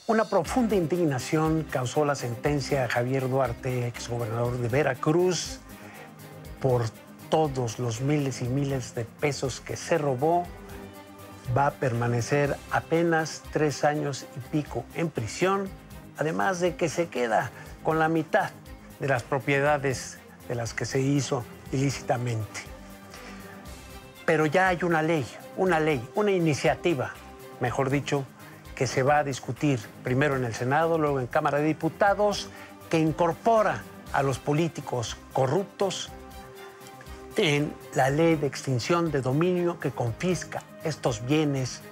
Una profunda indignación causó la sentencia a Javier Duarte, exgobernador de Veracruz, por todos los miles y miles de pesos que se robó. Va a permanecer apenas 3 años y pico en prisión, además de que se queda con la mitad de las propiedades de las que se hizo ilícitamente. Pero ya hay una ley, una iniciativa, mejor dicho, que se va a discutir primero en el Senado, luego en Cámara de Diputados, que incorpora a los políticos corruptos en la ley de extinción de dominio que confisca estos bienes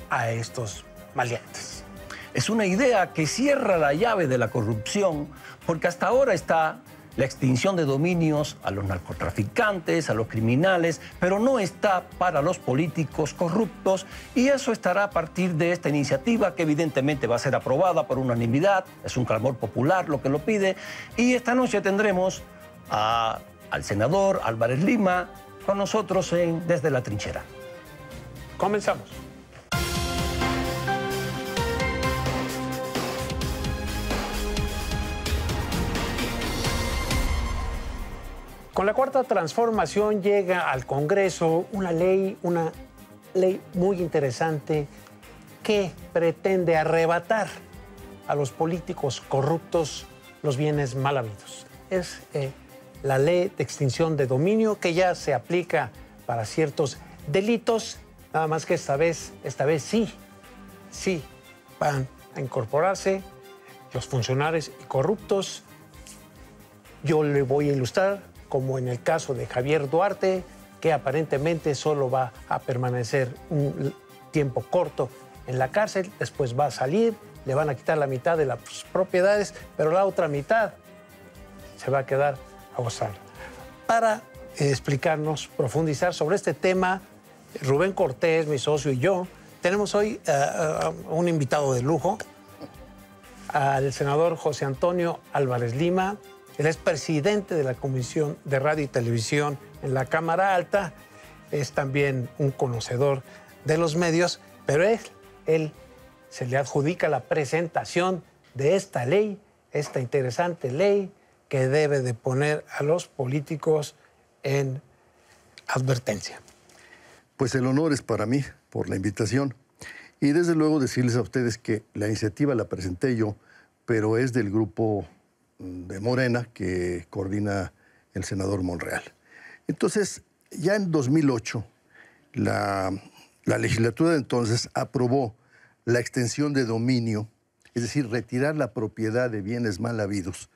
a estos maleantes. Es una idea que cierra la llave de la corrupción, porque hasta ahora está la extinción de dominios a los narcotraficantes, a los criminales, pero no está para los políticos corruptos, y eso estará a partir de esta iniciativa que evidentemente va a ser aprobada por unanimidad. Es un clamor popular lo que lo pide, y esta noche tendremos al senador Álvarez Lima con nosotros Desde la Trinchera. Comenzamos. Con la Cuarta Transformación llega al Congreso una ley muy interesante que pretende arrebatar a los políticos corruptos los bienes mal habidos. Es la ley de extinción de dominio, que ya se aplica para ciertos delitos, nada más que esta vez sí van a incorporarse los funcionarios corruptos. Yo le voy a ilustrar, como en el caso de Javier Duarte, que aparentemente solo va a permanecer un tiempo corto en la cárcel, después va a salir, le van a quitar la mitad de las propiedades, pero la otra mitad se va a quedar a gozar. Para explicarnos, profundizar sobre este tema, Rubén Cortés, mi socio, y yo, tenemos hoy un invitado de lujo, al senador José Antonio Álvarez Lima. Él es presidente de la Comisión de Radio y Televisión en la Cámara Alta. Es también un conocedor de los medios, pero él se le adjudica la presentación de esta ley, esta interesante ley que debe de poner a los políticos en advertencia. Pues el honor es para mí por la invitación. Y desde luego decirles a ustedes que la iniciativa la presenté yo, pero es del grupo de Morena, que coordina el senador Monreal. Entonces, ya en 2008, la legislatura de entonces aprobó la extensión de dominio, es decir, retirar la propiedad de bienes mal habidos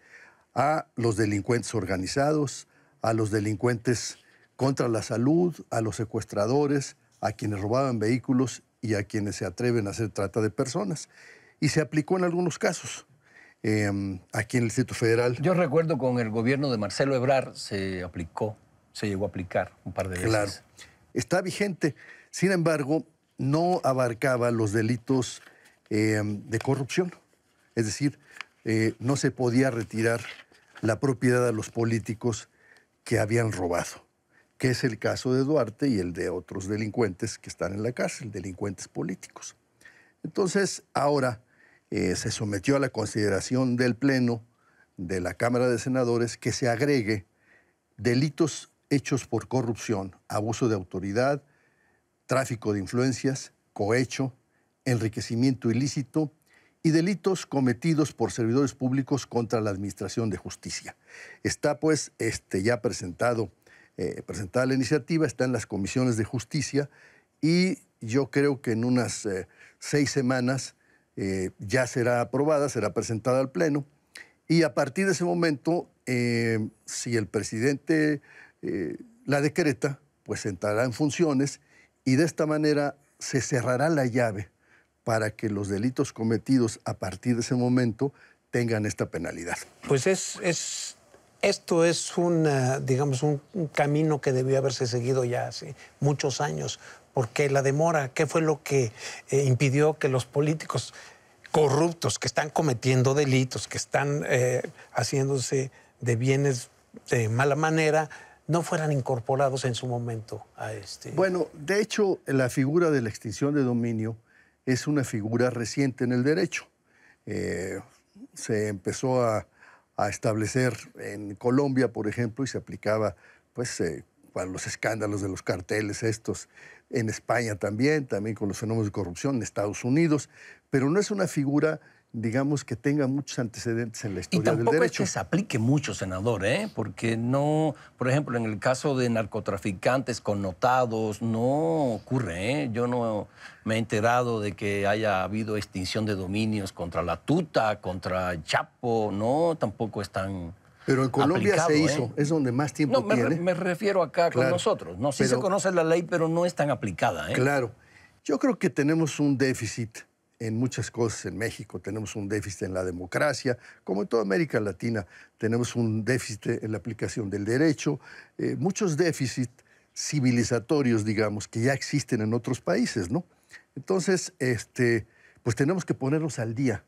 a los delincuentes organizados, a los delincuentes contra la salud, a los secuestradores, a quienes robaban vehículos y a quienes se atreven a hacer trata de personas. Y se aplicó en algunos casos. Aquí en el Distrito Federal. Yo recuerdo con el gobierno de Marcelo Ebrard se llegó a aplicar un par de veces. Claro, está vigente. Sin embargo, no abarcaba los delitos de corrupción. Es decir, no se podía retirar la propiedad a los políticos que habían robado, que es el caso de Duarte y el de otros delincuentes que están en la cárcel, delincuentes políticos. Entonces, ahora se sometió a la consideración del Pleno de la Cámara de Senadores que se agregue delitos hechos por corrupción, abuso de autoridad, tráfico de influencias, cohecho, enriquecimiento ilícito y delitos cometidos por servidores públicos contra la Administración de Justicia. Está pues ya presentada la iniciativa, está en las comisiones de justicia y yo creo que en unas 6 semanas ya será aprobada, será presentada al Pleno, y a partir de ese momento, si el presidente la decreta, pues entrará en funciones y de esta manera se cerrará la llave para que los delitos cometidos a partir de ese momento tengan esta penalidad. Pues esto es un camino que debió haberse seguido ya hace muchos años. Porque la demora, ¿qué fue lo que impidió que los políticos corruptos que están cometiendo delitos, que están haciéndose de bienes de mala manera, no fueran incorporados en su momento a este? Bueno, de hecho, la figura de la extinción de dominio es una figura reciente en el derecho. se empezó a establecer en Colombia, por ejemplo, y se aplicaba pues, para los escándalos de los carteles estos, en España también con los fenómenos de corrupción, en Estados Unidos, pero no es una figura, digamos, que tenga muchos antecedentes en la historia del derecho. Y tampoco es que se aplique mucho, senador, porque no, por ejemplo, en el caso de narcotraficantes connotados, no ocurre, Yo no me he enterado de que haya habido extinción de dominios contra la tuta, contra el Chapo, no, tampoco es tan... Pero en Colombia se hizo, es donde más tiempo tiene. Me refiero acá con nosotros. No, sí se conoce la ley, pero no es tan aplicada. Claro. Yo creo que tenemos un déficit en muchas cosas en México. Tenemos un déficit en la democracia, como en toda América Latina. Tenemos un déficit en la aplicación del derecho. Muchos déficits civilizatorios, digamos, que ya existen en otros países, ¿no? Entonces, pues tenemos que ponernos al día.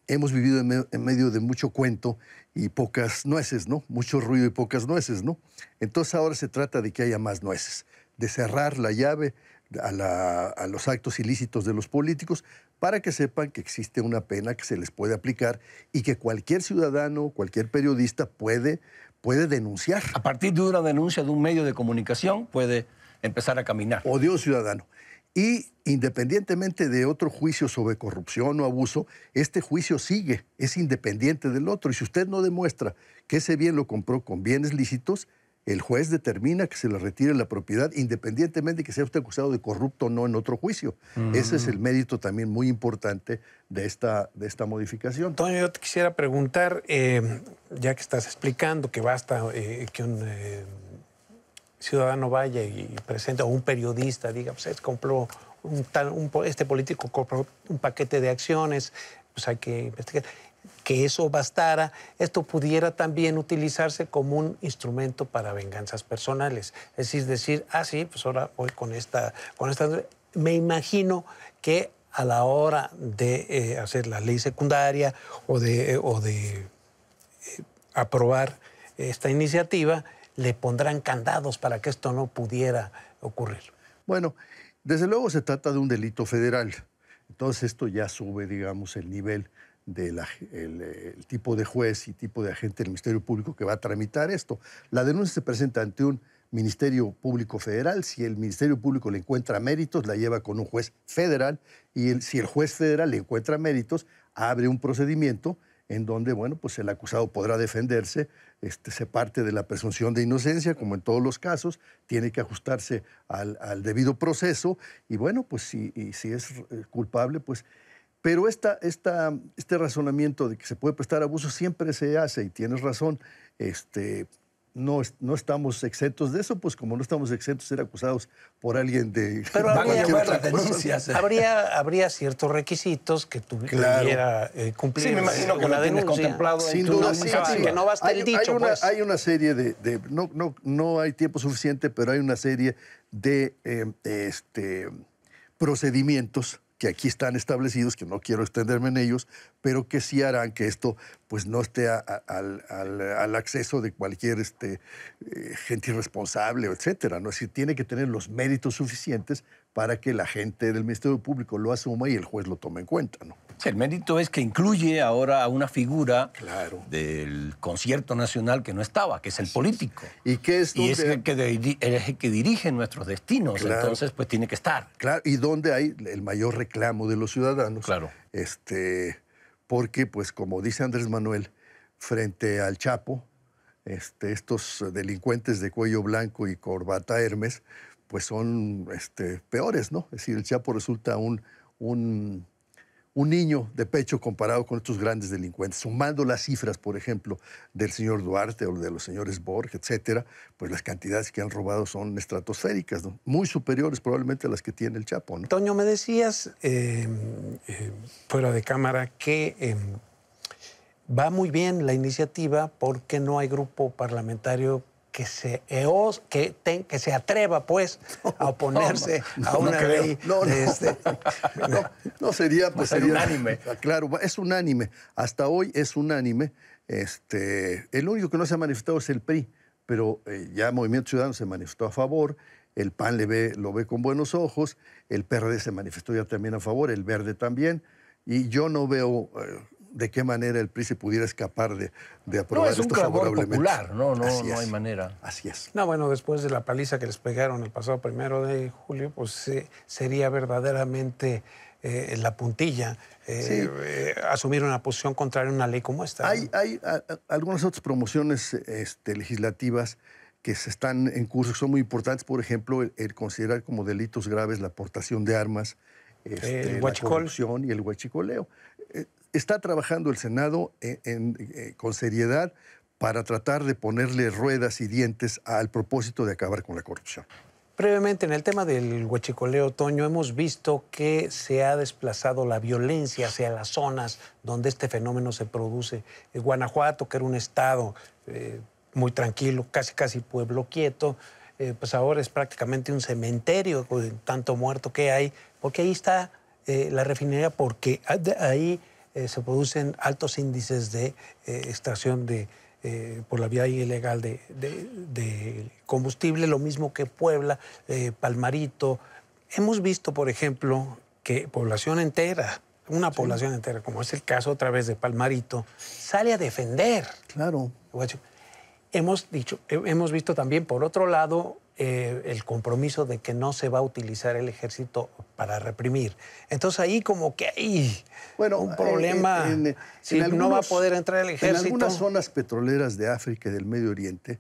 Hemos vivido en medio de mucho cuento y pocas nueces, ¿no? Mucho ruido y pocas nueces, ¿no? Entonces ahora se trata de que haya más nueces, de cerrar la llave a los actos ilícitos de los políticos para que sepan que existe una pena que se les puede aplicar y que cualquier ciudadano, cualquier periodista puede denunciar. A partir de una denuncia de un medio de comunicación puede empezar a caminar. O de un ciudadano. Y independientemente de otro juicio sobre corrupción o abuso, este juicio sigue, es independiente del otro. Y si usted no demuestra que ese bien lo compró con bienes lícitos, el juez determina que se le retire la propiedad, independientemente de que sea usted acusado de corrupto o no en otro juicio. Ese es el mérito también muy importante de esta modificación. Toño, yo te quisiera preguntar, ya que estás explicando que basta que un ciudadano vaya y presente, o un periodista diga, pues compró este político compró un paquete de acciones, pues hay que investigar. Que eso bastara, esto pudiera también utilizarse como un instrumento para venganzas personales. Es decir, sí, pues ahora voy con esta. Me imagino que a la hora de hacer la ley secundaria o de aprobar esta iniciativa, le pondrán candados para que esto no pudiera ocurrir. Bueno, desde luego se trata de un delito federal. Entonces esto ya sube, digamos, el nivel del el tipo de juez y tipo de agente del Ministerio Público que va a tramitar esto. La denuncia se presenta ante un Ministerio Público Federal. Si el Ministerio Público le encuentra méritos, la lleva con un juez federal. Y si el juez federal le encuentra méritos, abre un procedimiento en donde, bueno, pues el acusado podrá defenderse, se parte de la presunción de inocencia, como en todos los casos, tiene que ajustarse al debido proceso, y bueno, pues si es culpable, pues... Pero este razonamiento de que se puede prestar abuso siempre se hace, y tienes razón, no estamos exentos de eso, pues como no estamos exentos de ser acusados por alguien de... Pero habría ciertos requisitos que tuviera cumplir. Sí, me imagino que la denuncia contemplado. Sin duda, sí. Que no basta el dicho, hay una serie de no hay tiempo suficiente, pero hay una serie de procedimientos que aquí están establecidos, que no quiero extenderme en ellos, pero que sí harán que esto pues no esté al acceso de cualquier gente irresponsable, etcétera, ¿no? Es decir, tiene que tener los méritos suficientes para que la gente del Ministerio Público lo asuma y el juez lo tome en cuenta, ¿no? Sí, el mérito es que incluye ahora a una figura del concierto nacional que no estaba, que es el político. Y es el que dirige nuestros destinos, entonces pues tiene que estar. Claro, y donde hay el mayor reclamo de los ciudadanos. Claro. Porque, pues, como dice Andrés Manuel, frente al Chapo, estos delincuentes de cuello blanco y corbata Hermes, pues son peores, ¿no? Es decir, el Chapo resulta un niño de pecho comparado con estos grandes delincuentes. Sumando las cifras, por ejemplo, del señor Duarte o de los señores Borges, etcétera, pues las cantidades que han robado son estratosféricas, ¿no? Muy superiores probablemente a las que tiene el Chapo, ¿no? Toño, me decías fuera de cámara que va muy bien la iniciativa porque no hay grupo parlamentario que se atreva, pues, a oponerse a una ley. No sería, pues sería unánime. Claro, es unánime. Hasta hoy es unánime. El único que no se ha manifestado es el PRI, pero ya Movimiento Ciudadano se manifestó a favor, el PAN lo ve con buenos ojos, el PRD se manifestó ya también a favor, el Verde también. Y yo no veo de qué manera el PRI se pudiera escapar de aprobar es un esto clamor favorablemente. popular, no Así hay es. manera. Así es. No, bueno, después de la paliza que les pegaron el pasado 1 de julio, pues sería verdaderamente la puntilla asumir una posición contraria a una ley como esta. Hay algunas otras promociones legislativas que se están en curso, que son muy importantes. Por ejemplo, el considerar como delitos graves la aportación de armas, el la corrupción y el huachicoleo. Está trabajando el Senado con seriedad para tratar de ponerle ruedas y dientes al propósito de acabar con la corrupción. Brevemente, en el tema del huachicoleo, Toño, hemos visto que se ha desplazado la violencia hacia las zonas donde este fenómeno se produce. Guanajuato, que era un estado muy tranquilo, casi pueblo quieto, pues ahora es prácticamente un cementerio con tanto muerto que hay, porque ahí está la refinería, porque ahí se producen altos índices de extracción por la vía ilegal de combustible, lo mismo que Puebla, Palmarito. Hemos visto, por ejemplo, que población entera, población entera, como es el caso otra vez de Palmarito, sale a defender. Claro. Hemos visto también, por otro lado, el compromiso de que no se va a utilizar el ejército para reprimir. Entonces ahí como que hay un problema. Si no va a poder entrar el ejército. En algunas zonas petroleras de África y del Medio Oriente,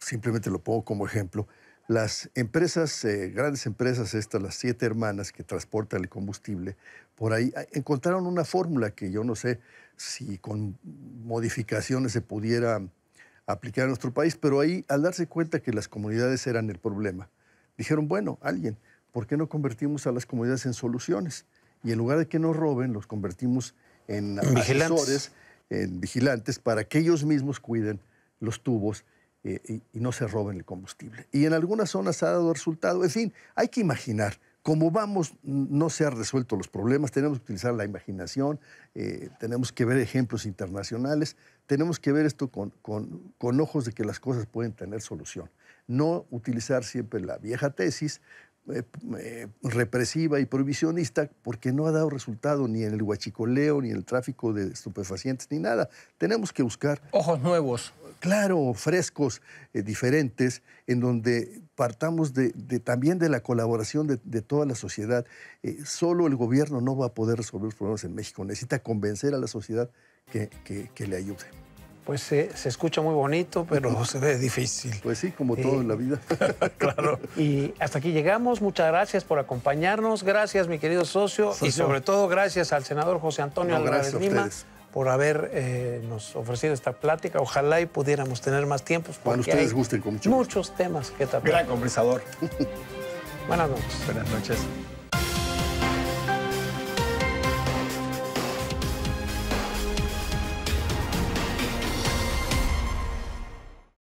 simplemente lo pongo como ejemplo, las empresas, grandes empresas estas, las 7 hermanas que transportan el combustible, por ahí encontraron una fórmula que yo no sé si con modificaciones se pudiera aplicar en nuestro país, pero ahí, al darse cuenta que las comunidades eran el problema, dijeron, bueno, ¿por qué no convertimos a las comunidades en soluciones? Y en lugar de que nos roben, los convertimos en asesores, en vigilantes, para que ellos mismos cuiden los tubos y no se roben el combustible. Y en algunas zonas ha dado resultado. En fin, hay que imaginar. Como vamos, no se han resuelto los problemas, tenemos que utilizar la imaginación, tenemos que ver ejemplos internacionales, tenemos que ver esto con ojos de que las cosas pueden tener solución. No utilizar siempre la vieja tesis represiva y prohibicionista, porque no ha dado resultado ni en el huachicoleo, ni en el tráfico de estupefacientes, ni nada. Tenemos que buscar ojos nuevos. Claro, frescos, diferentes, en donde partamos también de la colaboración de toda la sociedad. Solo el gobierno no va a poder resolver los problemas en México. Necesita convencer a la sociedad que le ayude. Pues se escucha muy bonito, pero se ve difícil. Pues sí, como todo en la vida. Claro. Y hasta aquí llegamos. Muchas gracias por acompañarnos. Gracias, mi querido socio. Y sobre todo, gracias al senador José Antonio Álvarez Lima por habernos ofrecido esta plática. Ojalá y pudiéramos tener más tiempos. Cuando ustedes gusten, con mucho muchos temas que tratar. Gran conversador. Buenas noches. Buenas noches.